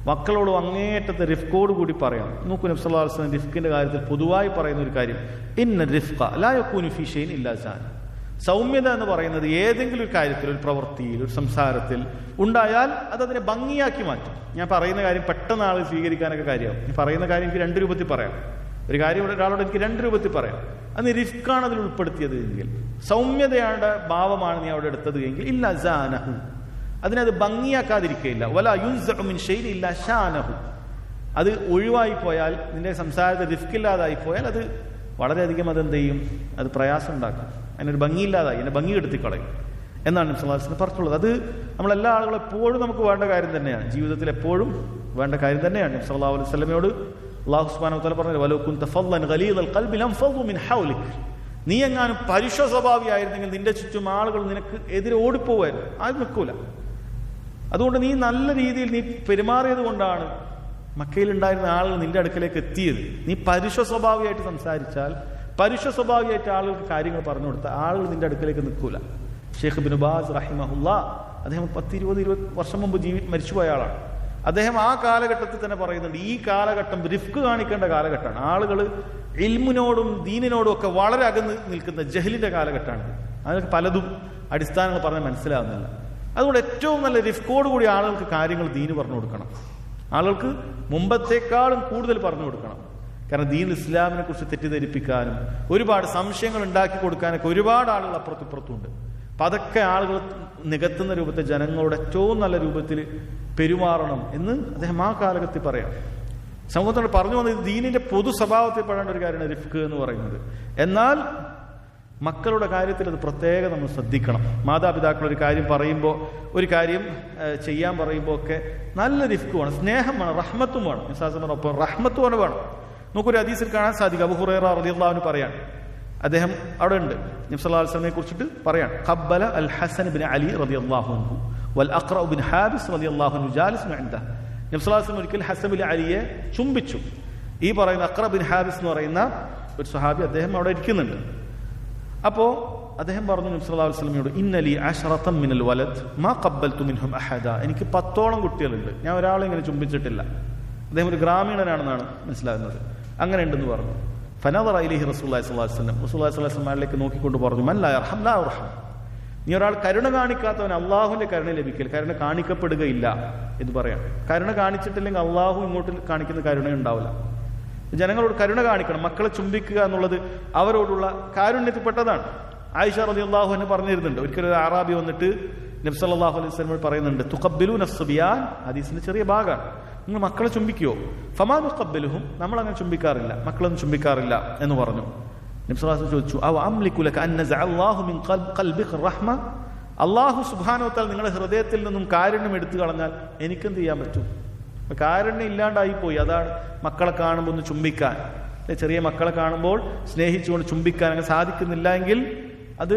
മക്കളോട് അങ്ങേയറ്റത്തെ റിഫ്കോട് കൂടി പറയാം. നോക്കൂ, നബി സല്ലല്ലാഹു അലൈഹി വസല്ലം റിഫ്കിന്റെ കാര്യത്തിൽ പൊതുവായി പറയുന്ന ഒരു കാര്യം, ഇന്ന റിഫ്ക ലാ യകൂനു ഫീ ഷൈഇൻ ഇല്ലാ സാന. സൗമ്യത എന്ന് പറയുന്നത് ഏതെങ്കിലും ഒരു കാര്യത്തിൽ, ഒരു പ്രവൃത്തിയിൽ, ഒരു സംസാരത്തിൽ ഉണ്ടായാൽ അതിനെ ഭംഗിയാക്കി മാറ്റും. ഞാൻ പറയുന്ന കാര്യം പെട്ടെന്ന് ആൾ സ്വീകരിക്കാനൊക്കെ കാര്യമാവും. ഞാൻ പറയുന്ന കാര്യം എനിക്ക് 2 രൂപത്തിൽ പറയാം. ഒരു കാര്യം ഒരാളോട് എനിക്ക് 2 രൂപത്തിൽ പറയാം. അന്ന് റിഫ്കാണ് അതിൽ ഉൾപ്പെടുത്തിയത് എങ്കിൽ, സൗമ്യതയുടെ ഭാവമാണ് നീ അവിടെ എടുത്തത് എങ്കിൽ, ഇല്ല സാനഹു, അതിനത് ഭംഗിയാക്കാതിരിക്കുകയില്ല. വല യുൻസഉ മിൻ ഷൈഇൻ ഇല്ലാ ഷാനഹു, അത് ഒഴിവായി പോയാൽ, നിന്റെ സംസാരത്തിൽ റിഫ്കില്ലാതായി പോയാൽ അത് വളരെയധികം അതെന്ത് ചെയ്യും, അത് പ്രയാസം ഉണ്ടാക്കും. അതിനൊരു ഭംഗിയില്ലാതായി, അതിനെ ഭംഗി കെടുത്തിക്കളയും എന്നാണ് നബി സല്ലല്ലാഹു അലൈഹി വസല്ലം പറഞ്ഞിട്ടുള്ളത്. അത് നമ്മളെല്ലാ ആളുകളും എപ്പോഴും നമുക്ക് വേണ്ട കാര്യം തന്നെയാണ്, ജീവിതത്തിൽ എപ്പോഴും വേണ്ട കാര്യം തന്നെയാണ്. നബി സല്ലല്ലാഹു അലൈഹി വസല്ലമയോട് അല്ലാഹു സുബ്ഹാനഹു വ തആല പറഞ്ഞു, വലൗ കുൻത ഫളൻ ഗലീദൽ ഖൽബി ലംഫളു മിൻ ഹൗലിക്, നീ എങ്ങാനും പരുഷ സ്വഭാവിയായിരുന്നെങ്കിൽ നിന്റെ ചുറ്റും ആളുകൾ നിനക്ക് എതിരെ ഓടിപ്പോവായിരുന്നു, അത് നിൽക്കൂല. അതുകൊണ്ട് നീ നല്ല രീതിയിൽ നീ പെരുമാറിയത് കൊണ്ടാണ് മക്കയിലുണ്ടായിരുന്ന ആളുകൾ നിന്റെ അടുക്കലേക്ക് എത്തിയത്. നീ പരുഷ സ്വഭാവിയായിട്ട് സംസാരിച്ചാൽ, പരുഷ സ്വഭാവിയായിട്ട് ആളുകൾക്ക് കാര്യങ്ങൾ പറഞ്ഞു കൊടുത്താൽ ആളുകൾ നിന്റെ അടുക്കലേക്ക് നിൽക്കൂല. ഷെയ്ഖ് ഇബ്നു ബാസ് റഹിമഹുല്ലാ, അദ്ദേഹം 10-20 വർഷം മുമ്പ് മരിച്ചുപോയ ആളാണ്. അദ്ദേഹം ആ കാലഘട്ടത്തിൽ തന്നെ പറയുന്നുണ്ട്, ഈ കാലഘട്ടം റിഫ്ക് കാണിക്കേണ്ട കാലഘട്ടമാണ്. ആളുകൾ ഇൽമിനോടും ദീനിനോടും ഒക്കെ വളരെ അകന്ന് നിൽക്കുന്ന ജഹലിന്റെ കാലഘട്ടമാണ്. അതിനൊക്കെ പലതും അടിസ്ഥാനങ്ങൾ പറഞ്ഞാൽ മനസ്സിലാവുന്നില്ല. അതുകൊണ്ട് ഏറ്റവും നല്ല റിഫ്കോട് കൂടി ആളുകൾക്ക് കാര്യങ്ങൾ ദീന് പറഞ്ഞു കൊടുക്കണം. ആളുകൾക്ക് മുമ്പത്തേക്കാളും കൂടുതൽ പറഞ്ഞു കൊടുക്കണം. കാരണം ദീൻ ഇസ്ലാമിനെ കുറിച്ച് തെറ്റിദ്ധരിപ്പിക്കാനും ഒരുപാട് സംശയങ്ങൾ ഉണ്ടാക്കി കൊടുക്കാനൊക്കെ ഒരുപാട് ആളുകൾ അപ്പുറത്തിപ്പുറത്തുണ്ട്. അപ്പം അതൊക്കെ ആളുകൾ നികത്തുന്ന രൂപത്തിൽ ജനങ്ങളോട് ഏറ്റവും നല്ല രൂപത്തിൽ പെരുമാറണം എന്ന് അദ്ദേഹം ആ കാലഘട്ടത്തിൽ പറയാം. സമൂഹത്തോട് പറഞ്ഞു വന്നത് ദീനിന്റെ പൊതു സ്വഭാവത്തിൽ പെടേണ്ട ഒരു കാര്യമാണ് റിഫ്ക് എന്ന് പറയുന്നത്. എന്നാൽ മക്കളുടെ കാര്യത്തിൽ അത് പ്രത്യേകം നമ്മൾ ശ്രദ്ധിക്കണം. മാതാപിതാക്കൾ ഒരു കാര്യം പറയുമ്പോൾ, ഒരു കാര്യം ചെയ്യാൻ പറയുമ്പോൾ ഒക്കെ നല്ല റിഫ്ക് വേണം, സ്നേഹം വേണം, റഹ്മത്തും വേണം. ഒപ്പം റഹ്മത്തും വേണം. നമുക്കൊരു ഹദീസിൽ കാണാൻ സാധിക്കും, അബൂ ഹുറൈറ റളിയല്ലാഹു അൻഹു പറയാൻ, അദ്ദേഹം അവിടെ ഉണ്ട്, നബി സല്ലല്ലാഹു അലൈഹി വസല്ലമയെ കുറിച്ചിട്ട് പറയാൻ, ഖബ്ബല അൽ ഹസൻ ഇബ്നു അലി റളിയല്ലാഹു അൻഹു വൽ അഖ്റ ഇബ്നു ഹാബിസ് റളിയല്ലാഹു അൻഹു ജാലിസുൻ ഇൻദഹു. നബി സല്ലല്ലാഹു അലൈഹി വസല്ലം ഒരിക്കൽ ഹസൻ ഇബ്നു അലിയെ ചുംബിച്ചു. ഈ പറയുന്ന അഖ്റ ഇബ്നു ഹാബിസ് എന്ന് പറയുന്ന ഒരു സ്വഹാബി, അദ്ദേഹം അവിടെ ഇരിക്കുന്നുണ്ട്. അപ്പോൾ അദ്ദേഹം പറഞ്ഞു നബി സല്ലല്ലാഹു അലൈഹി വസല്ലമയോട്, ഇന്നലി അശറതൻ മിനൽ വലദ് മാ ഖബ്ബൽതു മിൻഹും അഹദ, എനിക്ക് 10ഓളം കുട്ടികളുണ്ട്, ഞാൻ ഒരാളെ ഇങ്ങനെ ചുംബിച്ചിട്ടില്ല. അദ്ദേഹം ഒരു ഗ്രാമീണനാണെന്നാണ് മനസ്സിലാകുന്നത്. അങ്ങനെ ഉണ്ടെന്ന് പറഞ്ഞു. ഫനദറ ഇലൈഹി റസൂലുള്ളാഹി സ്വല്ലല്ലാഹു അലൈഹി വസല്ലം, റസൂലുള്ളാഹി സ്വല്ലല്ലാഹു അലൈഹി വസല്ലമയിലേക്ക് നോക്കിക്കൊണ്ട് പറഞ്ഞു, മൻ ലാ യർഹം ലാ യർഹം, നീ ഒരാൾ കരുണ കാണിക്കാത്തവൻ അള്ളാഹുവിന്റെ കരുണ ലഭിക്കൽ, കരുണ കാണിക്കപ്പെടുകയില്ല എന്ന് പറയാം. കരുണ കാണിച്ചിട്ടില്ലെങ്കിൽ അള്ളാഹു ഇങ്ങോട്ട് കാണിക്കുന്ന കരുണ ഉണ്ടാവില്ല. ജനങ്ങളോട് കരുണ കാണിക്കണം. മക്കളെ ചുംബിക്കുക എന്നുള്ളത് അവരോടുള്ള കാരുണ്യത്തിൽപ്പെട്ടതാണ്. ആയിഷ റളിയല്ലാഹു അൻഹ പറഞ്ഞിരുന്നുണ്ട്, ഒരിക്കലും ഒരു അറാബി വന്നിട്ട് നബി സല്ലല്ലാഹു അലൈഹി വസല്ലം പറയുന്നുണ്ട്, തുഖബ്ബിലൂന അസ്ബിയാൻ, ഹദീസിന്റെ ചെറിയ ഭാഗമാണ്, നിങ്ങൾ മക്കളെ ചുംബിക്കുവോ? ഫമാ നുഖബ്ബിലുഹും, നമ്മൾ അങ്ങനെ ചുംബിക്കാറില്ല, മക്കളൊന്നും ചുംബിക്കാറില്ല എന്ന് പറഞ്ഞു. നബി സല്ലല്ലാഹു അലൈഹി വസല്ലം ചോദിച്ചു, അവ അംലികു ലക അൻ നസഅ അല്ലാഹു മിൻ ഖൽബിക റഹ്മ, അല്ലാഹു സുബ്ഹാനഹു വ തആല നിങ്ങളുടെ ഹൃദയത്തിൽ നിന്നും കാരുണ്യം എടുത്തു കളഞ്ഞാൽ എനിക്കെന്ത് ചെയ്യാൻ പറ്റും? കാരുണ്യം ഇല്ലാണ്ടായി പോയി. അതാണ് മക്കളെ കാണുമ്പോൾ ഒന്ന് ചുംബിക്കാൻ, ചെറിയ മക്കളെ കാണുമ്പോൾ സ്നേഹിച്ചുകൊണ്ട് ചുംബിക്കാൻ അങ്ങനെ സാധിക്കുന്നില്ല എങ്കിൽ അത്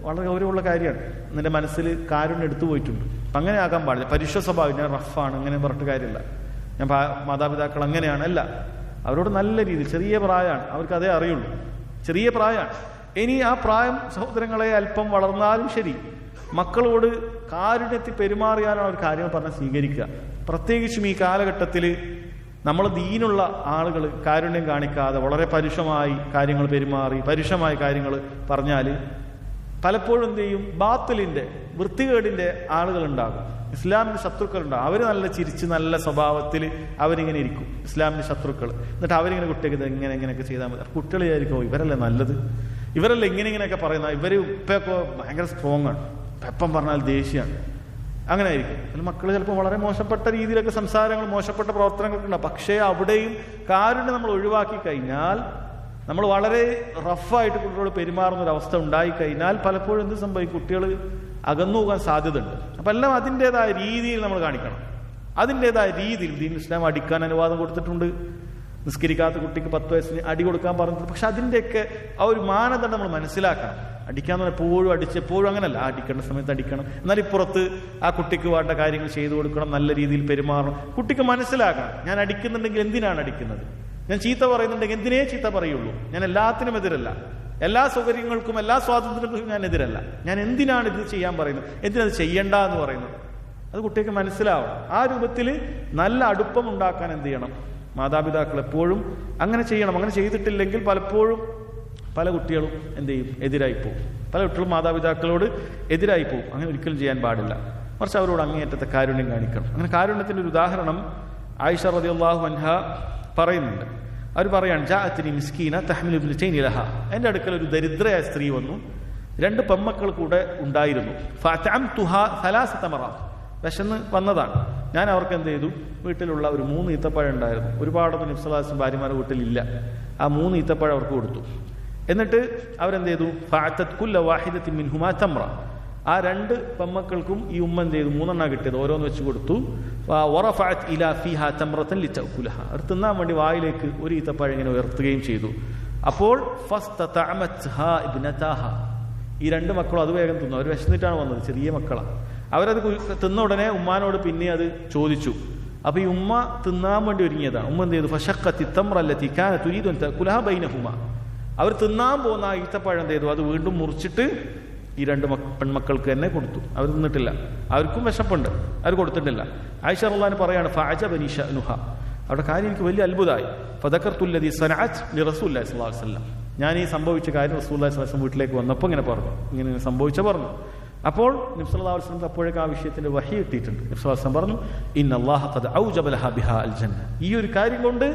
വളരെ ഗൗരവമുള്ള കാര്യമാണ്. നിന്റെ മനസ്സിൽ കാരുണ്യം എടുത്തു പോയിട്ടുണ്ട്. അപ്പം അങ്ങനെ ആകാൻ പാടില്ല. പരുഷ സ്വഭാവം, ഞാൻ റഫാണ് അങ്ങനെ പറഞ്ഞിട്ട് കാര്യമില്ല, ഞാൻ മാതാപിതാക്കൾ അങ്ങനെയാണ്, അല്ല. അവരോട് നല്ല രീതിയിൽ, ചെറിയ പ്രായമാണ്, അവർക്ക് അതേ അറിയുള്ളൂ, ചെറിയ പ്രായമാണ്. ഇനി ആ പ്രായം സഹോദരങ്ങളെ അല്പം വളർന്നാലും ശരി, മക്കളോട് കാരുണ്യത്തിൽ പെരുമാറിയാലാണ് അവർ കാര്യങ്ങൾ പറഞ്ഞ് സ്വീകരിക്കുക. പ്രത്യേകിച്ചും ഈ കാലഘട്ടത്തിൽ നമ്മൾ ദീനുള്ള ആളുകൾ കാരുണ്യം കാണിക്കാതെ വളരെ പരുഷമായി കാര്യങ്ങൾ പെരുമാറി, പരുഷമായ കാര്യങ്ങൾ പറഞ്ഞാൽ പലപ്പോഴും എന്ത് ചെയ്യും, ബാത്തിലിന്റെ വൃത്തികേടിന്റെ ആളുകളുണ്ടാകും, ഇസ്ലാമിന്റെ ശത്രുക്കളുണ്ടാകും. അവർ നല്ല ചിരിച്ച് നല്ല സ്വഭാവത്തിൽ അവരിങ്ങനെ ഇരിക്കും, ഇസ്ലാമിന്റെ ശത്രുക്കൾ. എന്നിട്ട് അവരിങ്ങനെ കുട്ടികൾക്ക് എങ്ങനെയൊക്കെ ചെയ്താൽ മതി. കുട്ടികൾ വിചാരിക്കും, ഇവരല്ലേ നല്ലത്, ഇവരല്ലേ ഇങ്ങനെയൊക്കെ പറയുന്ന, ഇവർ ഉപ്പയൊക്കെ ഭയങ്കര സ്ട്രോങ് ആണ്, പെപ്പം പറഞ്ഞാൽ ദേഷ്യമാണ്, അങ്ങനെ ആയിരിക്കും. അതിൽ മക്കൾ ചിലപ്പോൾ വളരെ മോശപ്പെട്ട രീതിയിലൊക്കെ സംസാരങ്ങൾ, മോശപ്പെട്ട പ്രവർത്തനങ്ങളൊക്കെ ഉണ്ടാകും. പക്ഷേ അവിടെയും കാരുണ്യം നമ്മൾ ഒഴിവാക്കി കഴിഞ്ഞാൽ, നമ്മൾ വളരെ റഫായിട്ട് കുട്ടികളോട് പെരുമാറുന്ന ഒരു അവസ്ഥ ഉണ്ടായിക്കഴിഞ്ഞാൽ പലപ്പോഴും എന്ത് സംഭവിക്കും, കുട്ടികൾ അകന്നു പോകാൻ സാധ്യതയുണ്ട്. അപ്പം എല്ലാം അതിൻ്റെതായ രീതിയിൽ നമ്മൾ കാണിക്കണം. അതിൻ്റെതായ രീതിയിൽ ദീൻ ഇസ്ലാം അടിക്കാൻ അനുവാദം കൊടുത്തിട്ടുണ്ട്. നിസ്കരിക്കാത്ത കുട്ടിക്ക് 10 വയസ്സിന് അടി കൊടുക്കാൻ പറഞ്ഞിട്ടുണ്ട്. പക്ഷെ അതിൻ്റെയൊക്കെ ആ ഒരു മാനദണ്ഡം നമ്മൾ മനസ്സിലാക്കണം. അടിക്കാന്ന് പറഞ്ഞാൽ എപ്പോഴും അടിച്ചെപ്പോഴും അങ്ങനല്ല, അടിക്കേണ്ട സമയത്ത് അടിക്കണം. എന്നാൽ ഇപ്പുറത്ത് ആ കുട്ടിക്ക് വേണ്ട കാര്യങ്ങൾ ചെയ്തു കൊടുക്കണം, നല്ല രീതിയിൽ പെരുമാറണം. കുട്ടിക്ക് മനസ്സിലാക്കണം, ഞാൻ അടിക്കുന്നുണ്ടെങ്കിൽ എന്തിനാണ് അടിക്കുന്നത്, ഞാൻ ചീത്ത പറയുന്നുണ്ടെങ്കിൽ എന്തിനേ ചീത്ത പറയുള്ളൂ, ഞാൻ എല്ലാത്തിനും എതിരല്ല, എല്ലാ സൗകര്യങ്ങൾക്കും എല്ലാ സ്വാതന്ത്ര്യങ്ങൾക്കും ഞാൻ എതിരല്ല, ഞാൻ എന്തിനാണ് ഇത് ചെയ്യാൻ പറയുന്നത്, എന്തിനത് ചെയ്യണ്ട എന്ന് പറയുന്നത്. അത് കുട്ടിക്ക് മനസ്സിലാവണം. ആ രൂപത്തിൽ നല്ല അടുപ്പം ഉണ്ടാക്കാൻ എന്ത് ചെയ്യണം? മാതാപിതാക്കൾ എപ്പോഴും അങ്ങനെ ചെയ്യണം. അങ്ങനെ ചെയ്തിട്ടില്ലെങ്കിൽ പലപ്പോഴും പല കുട്ടികളും എന്ത് ചെയ്യും? എതിരായി പോകും. പല കുട്ടികളും മാതാപിതാക്കളോട് എതിരായി പോകും. അങ്ങനെ ഒരിക്കലും ചെയ്യാൻ പാടില്ല. മറിച്ച് അവരോട് അങ്ങേയറ്റത്തെ കാരുണ്യം കാണിക്കണം. അങ്ങനെ കാരുണ്യത്തിൻ്റെ ഒരു ഉദാഹരണം ആയിഷ റളിയല്ലാഹു അൻഹ പറയുന്നുണ്ട്. അവർ പറയാണ്, ജാഅത്നി മിസ്കീന തഹ്മിലു ഇബ്നതൈനി ലഹ. എൻ്റെ അടുക്കൽ ഒരു ദരിദ്രയായ സ്ത്രീ വന്നു, 2 പെൺമക്കൾ കൂടെ ഉണ്ടായിരുന്നു. ഫഅതഅംതുഹാ 3 മറാത്ത്. വിശന്ന് വന്നതാണ്. ഞാൻ അവർക്ക് എന്ത് ചെയ്തു? വീട്ടിലുള്ള ഒരു 3 ഈത്തപ്പഴം ഉണ്ടായിരുന്നു. ഒരുപാടൊന്നും നബി സല്ലല്ലാഹു അലൈഹി വസല്ലം ഭാര്യമാരുടെ വീട്ടിലില്ല. ആ 3 ഈത്തപ്പഴം അവർക്ക് കൊടുത്തു. എന്നിട്ട് അവരെന്ത് ചെയ്തു? ഫഅതത് കുല്ല വാഹിദത്തിൻ മിൻഹുമാ തംറ. ആ 2 പെൺമക്കൾക്കും ഈ ഉമ്മ എന്ത് ചെയ്തു? 3 കിട്ടിയത് ഓരോന്ന് വെച്ച് കൊടുത്തു. വറഫഅത് ഇലാ ഫീഹാ തംറതൻ ലിതഅകുലഹ. അവർ തിന്നാൻ വേണ്ടി വായിലേക്ക് ഒരു ഈത്തപ്പഴം ഇങ്ങനെ ഉയർത്തുകയും ചെയ്തു. അപ്പോൾ ഫസ്തതഅമത്ഹാ ഇബ്നതാഹ. ഈ 2 മക്കളും അത് വേഗം തിന്നു. അവർ വിശന്നിട്ടാണ് വന്നത്, ചെറിയ മക്കളാണ്. അവരത് തിന്ന ഉടനെ ഉമ്മാനോട് പിന്നെ അത് ചോദിച്ചു. അപ്പൊ ഈ ഉമ്മ തിന്നാൻ വേണ്ടി ഒരുങ്ങിയതാണ്. ഉമ്മ എന്ത് ചെയ്തു? ഫശഖത്തി തംറ അല്ലതി കാനത് തുരീദു അൻ തഅകുലഹ ബൈനഹുമാ. അവർ തിന്നാൻ പോകുന്ന ആ ഈത്തപ്പഴം എന്ത് ചെയ്തു? അത് വീണ്ടും മുറിച്ചിട്ട് ഈ 2 പെൺമക്കൾക്ക് തന്നെ കൊടുത്തു. അവർ തിന്നിട്ടില്ല. അവർക്കും വിശപ്പുണ്ട്, അവർ കൊടുത്തിട്ടില്ല. ആയിഷ റളിയല്ലാഹു അൻഹ പറയാണ്, ഫഅജബനി ശഅനുഹ. അവിടെ കാര്യം എനിക്ക് വലിയ അത്ഭുതമായി. ഫദകർതുല്ലദി സനഅത് ലിറസൂലില്ലാഹി സ്വല്ലല്ലാഹു അലൈഹി വസല്ലം. ഞാൻ ഈ സംഭവിച്ച കാര്യം റസൂലുള്ളാഹി സ്വല്ലല്ലാഹു അലൈഹി വസല്ലം വീട്ടിലേക്ക് വന്നപ്പോൾ ഇങ്ങനെ പറഞ്ഞു, ഇങ്ങനെ സംഭവിച്ച പറഞ്ഞു. അപ്പോൾ നബി സല്ലല്ലാഹു അലൈഹി വസല്ലം അപ്പോഴേക്ക് ആ വിഷയത്തിന്റെ വഹി എത്തിയിട്ടുണ്ട്. നബി സല്ലല്ലാഹു അലൈഹി വസല്ലം പറഞ്ഞു, ഇന്നല്ലാഹ ഖദ് ഔജബ ലഹാ ബിഹാ അൽ ജന്ന. ഈ ഒരു കാര്യം കൊണ്ട്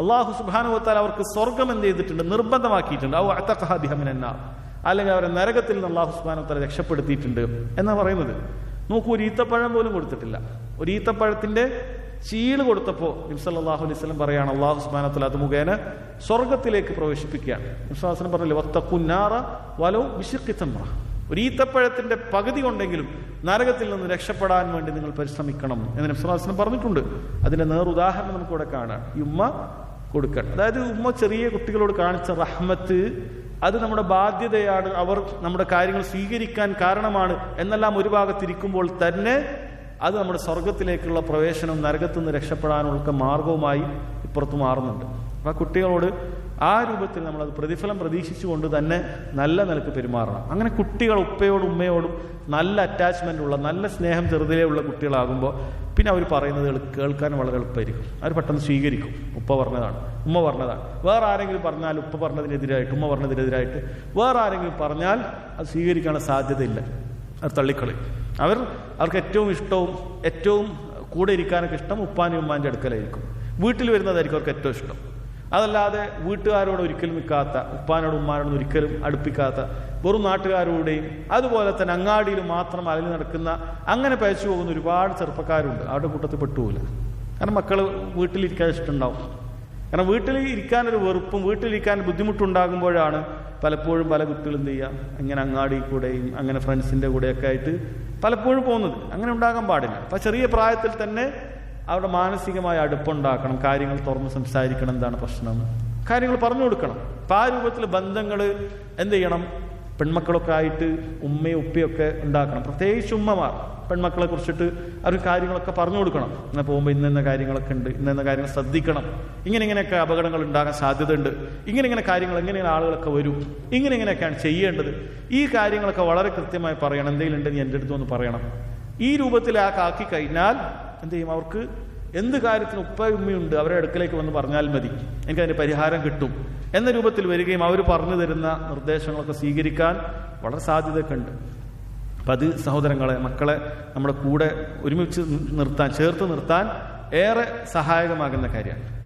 അല്ലാഹു സുബ്ഹാനഹു വ തആല അവർക്ക് സ്വർഗ്ഗം എന്ത് ചെയ്തിട്ടുണ്ട്? നിർബന്ധമാക്കിയിട്ടുണ്ട്. ഔ അതഖഹ ബിഹാ മിനൻ നാർ. അല്ലെങ്കിൽ അവരെ നരകത്തിൽ നിന്ന് അല്ലാഹു സുബ്ഹാനഹു വ തആല രക്ഷപ്പെടുത്തിയിട്ടുണ്ട് എന്നാണ് പറയുന്നത്. നോക്കൂ, ഒരു ഈത്തപ്പഴം പോലും കൊടുത്തിട്ടില്ല. ഒരു ഈത്തപ്പഴത്തിന്റെ ചീള് കൊടുത്തപ്പോൾ നബി സല്ലല്ലാഹു അലൈഹി വസല്ലം പറയാണ്, അല്ലാഹു സുബ്ഹാനഹു വ തആല അത് മുഖേന സ്വർഗ്ഗത്തിലേക്ക് പ്രവേശിപ്പിക്കുകയാണ്. നബി സല്ലല്ലാഹു അലൈഹി വസല്ലം പറഞ്ഞില്ലേ, വത്തഖുന്നാറ വലൗ ബിശിഖ്ഖി തംറ. ഒരു ഈത്തപ്പഴത്തിന്റെ പകുതി കൊണ്ടെങ്കിലും നരകത്തിൽ നിന്ന് രക്ഷപ്പെടാൻ വേണ്ടി നിങ്ങൾ പരിശ്രമിക്കണം എന്ന് നബി സല്ലല്ലാഹു അലൈഹി വസല്ലം പറഞ്ഞിട്ടുണ്ട്. അതിന്റെ നേറുദാഹരണം നമുക്കിവിടെ കാണാം. ഈ ഉമ്മ കൊടുക്കണം. അതായത് ഉമ്മ ചെറിയ കുട്ടികളോട് കാണിച്ച റഹ്മത്ത്, അത് നമ്മുടെ ബാധ്യതയാണ്, അവർ നമ്മുടെ കാര്യങ്ങൾ സ്വീകരിക്കാൻ കാരണമാണ് എന്നെല്ലാം ഒരു ഭാഗത്തിരിക്കുമ്പോൾ തന്നെ അത് നമ്മുടെ സ്വർഗത്തിലേക്കുള്ള പ്രവേശനം, നരകത്തു നിന്ന് രക്ഷപ്പെടാനുള്ള മാർഗവുമായി ഇപ്പുറത്ത് മാറുന്നുണ്ട്. അപ്പം ആ കുട്ടികളോട് ആ രൂപത്തിൽ നമ്മളത് പ്രതിഫലം പ്രതീക്ഷിച്ചുകൊണ്ട് തന്നെ നല്ല നിലക്ക് പെരുമാറണം. അങ്ങനെ കുട്ടികൾ ഉപ്പയോടും ഉമ്മയോടും നല്ല അറ്റാച്ച്മെൻ്റ് ഉള്ള, നല്ല സ്നേഹം ചെറുതിലേ ഉള്ള കുട്ടികളാകുമ്പോൾ പിന്നെ അവർ പറയുന്നത് കേൾക്കാൻ വളരെ എളുപ്പമായിരിക്കും. അവർ പെട്ടെന്ന് സ്വീകരിക്കും. ഉപ്പ പറഞ്ഞതാണ്, ഉമ്മ പറഞ്ഞതാണ്. വേറെ ആരെങ്കിലും പറഞ്ഞാൽ ഉപ്പ പറഞ്ഞതിനെതിരായിട്ട്, ഉമ്മ പറഞ്ഞതിനെതിരായിട്ട് വേറെ ആരെങ്കിലും പറഞ്ഞാൽ അത് സ്വീകരിക്കാനുള്ള സാധ്യതയില്ല. അത് തള്ളിക്കളയും. അവർക്ക് ഏറ്റവും ഇഷ്ടവും ഏറ്റവും കൂടെ ഇരിക്കാനൊക്കെ ഇഷ്ടം ഉപ്പാനും ഉമ്മാൻ്റെ അടുക്കലായിരിക്കും. വീട്ടിൽ വരുന്നതായിരിക്കും അവർക്ക് ഏറ്റവും ഇഷ്ടം. അതല്ലാതെ വീട്ടുകാരോട് ഒരിക്കലും നിൽക്കാത്ത, ഉപ്പാനോടും ഉമ്മാനോടും ഒരിക്കലും അടുപ്പിക്കാത്ത, വെറും നാട്ടുകാരോടെയും അതുപോലെ തന്നെ അങ്ങാടിയിൽ മാത്രം അലഞ്ഞു നടക്കുന്ന, അങ്ങനെ പയച്ചു പോകുന്ന ഒരുപാട് ചെറുപ്പക്കാരുണ്ട്. അവരുടെ കൂട്ടത്തിൽ പെട്ടുപോകില്ല. കാരണം മക്കൾ വീട്ടിലിരിക്കാൻ ഇഷ്ടമുണ്ടാവും. കാരണം വീട്ടിൽ ഇരിക്കാനൊരു വെറുപ്പും വീട്ടിലിരിക്കാൻ ബുദ്ധിമുട്ടുണ്ടാകുമ്പോഴാണ് പലപ്പോഴും പല കുട്ടികളും എന്ത് ചെയ്യുക, ഇങ്ങനെ അങ്ങാടി കൂടെയും അങ്ങനെ ഫ്രണ്ട്സിൻ്റെ കൂടെയൊക്കെ ആയിട്ട് പലപ്പോഴും പോകുന്നത്. അങ്ങനെ ഉണ്ടാകാൻ പാടില്ല. അപ്പം ചെറിയ പ്രായത്തിൽ തന്നെ അവരുടെ മാനസികമായ അടുപ്പുണ്ടാക്കണം. കാര്യങ്ങൾ തുറന്ന് സംസാരിക്കണം. എന്താണ് പ്രശ്നം, കാര്യങ്ങൾ പറഞ്ഞു കൊടുക്കണം. അപ്പം ആ രൂപത്തിൽ ബന്ധങ്ങൾ എന്ത് ചെയ്യണം? പെൺമക്കളൊക്കെ ആയിട്ട് ഉമ്മയും ഉപ്പയൊക്കെ ഉണ്ടാക്കണം. പ്രത്യേകിച്ച് ഉമ്മമാർ പെൺമക്കളെ കുറിച്ചിട്ട് അവർ കാര്യങ്ങളൊക്കെ പറഞ്ഞു കൊടുക്കണം. ഇങ്ങനെ പോകുമ്പോൾ ഇന്ന കാര്യങ്ങളൊക്കെ ഉണ്ട്, ഇന്ന കാര്യങ്ങൾ ശ്രദ്ധിക്കണം, ഇങ്ങനെയൊക്കെ അപകടങ്ങൾ ഉണ്ടാകാൻ സാധ്യതയുണ്ട്, ഇങ്ങനെ കാര്യങ്ങൾ എങ്ങനെയാണ് ആളുകളൊക്കെ വരും, ഇങ്ങനെയൊക്കെയാണ് ചെയ്യേണ്ടത്. ഈ കാര്യങ്ങളൊക്കെ വളരെ കൃത്യമായി പറയണം. എന്തെങ്കിലും ഉണ്ടെങ്കിൽ എൻ്റെ അടുത്ത് ഒന്ന് പറയണം. ഈ രൂപത്തിൽ ആക്കി കഴിഞ്ഞാൽ എന്ത് ചെയ്യും? അവർക്ക് എന്ത് കാര്യത്തിന് ഉപ്പയും ഉമ്മയുണ്ട്, അവരുടെ അടുക്കലേക്ക് വന്ന് പറഞ്ഞാൽ മതി, എനിക്കതിൻ്റെ പരിഹാരം കിട്ടും എന്ന രൂപത്തിൽ വരികയും അവർ പറഞ്ഞു തരുന്ന നിർദ്ദേശങ്ങളൊക്കെ സ്വീകരിക്കാൻ വളരെ സാധ്യതയൊക്കെ ഉണ്ട്. അപ്പം അത് സഹോദരങ്ങളെ, മക്കളെ നമ്മുടെ കൂടെ ഒരുമിച്ച് നിർത്താൻ, ചേർത്ത് നിർത്താൻ ഏറെ സഹായകമാകുന്ന കാര്യമാണ്.